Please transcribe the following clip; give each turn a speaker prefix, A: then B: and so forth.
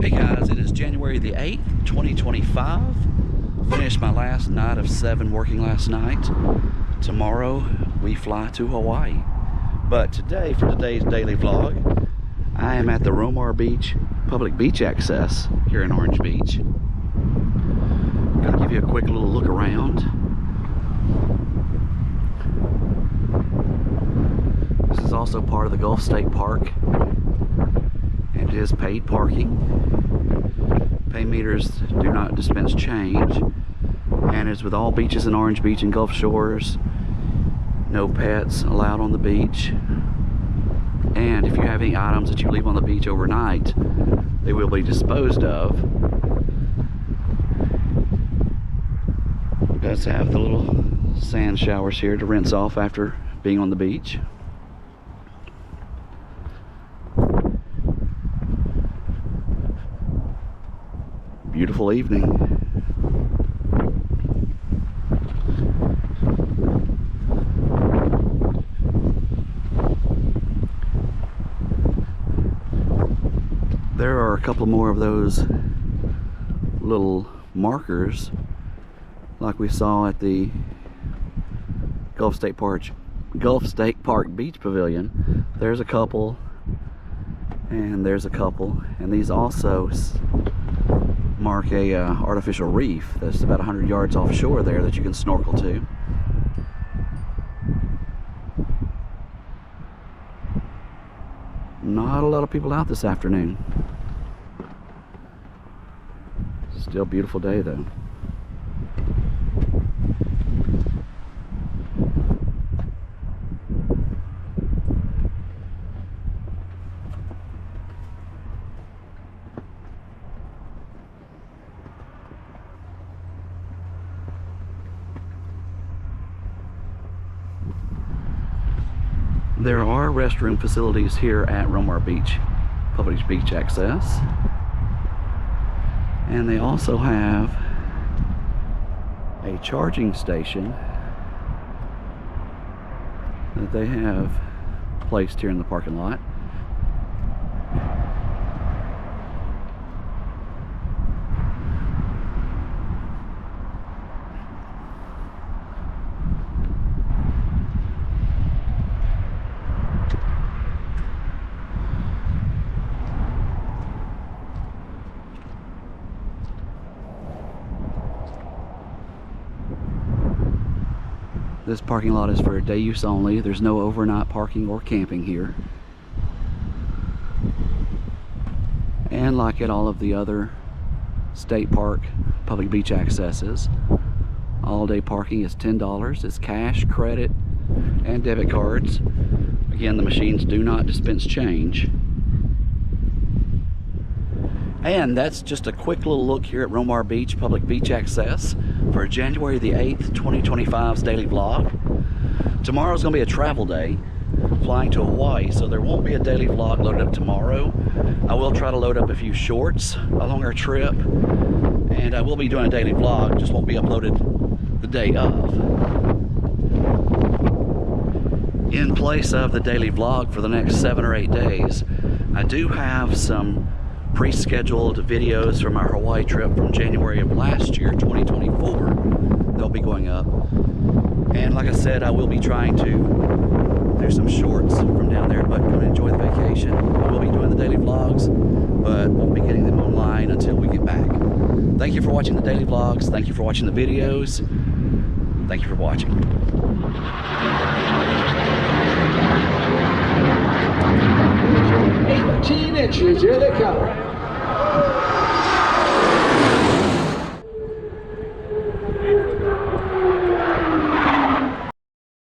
A: Hey guys, it is January the 8th, 2025. Finished my last night of 7 working last night. Tomorrow we fly to Hawaii. But today, for today's daily vlog, I am at the Romar Beach public beach access here in Orange Beach. I'm gonna give you a quick little look around. This is also part of the Gulf State Park, and it is paid parking. Pay meters do not dispense change, and as with all beaches in Orange Beach and Gulf Shores, no pets allowed on the beach. And if you have any items that you leave on the beach overnight, they will be disposed of. It does have the little sand showers here to rinse off after being on the beach. Beautiful evening. There are a couple more of those little markers like we saw at the Gulf State Park Beach Pavilion. There's a couple, and there's a couple, and these also mark a artificial reef that's about 100 yards offshore there that you can snorkel to. Not a lot of people out this afternoon. Still a beautiful day though. There are restroom facilities here at Romar Beach public beach access, and they also have a charging station that they have placed here in the parking lot. This parking lot is for day use only. There's no overnight parking or camping here. And like at all of the other state park public beach accesses, all day parking is $10. It's cash, credit, and debit cards. Again, the machines do not dispense change. And that's just a quick little look here at Romar Beach public beach access for January the 8th, 2025's daily vlog. Tomorrow's going to be a travel day, flying to Hawaii, so there won't be a daily vlog loaded up tomorrow. I will try to load up a few shorts along our trip, and I will be doing a daily vlog, just won't be uploaded the day of. In place of the daily vlog for the next 7 or 8 days, I do have some pre-scheduled videos from our Hawaii trip from January of last year, 2024. They'll be going up. And like I said, I will be trying to do some shorts from down there, but come and enjoy the vacation. I will be doing the daily vlogs, but won't be getting them online until we get back. Thank you for watching the daily vlogs. Thank you for watching the videos. Thank you for watching.
B: 18 inches, here they come.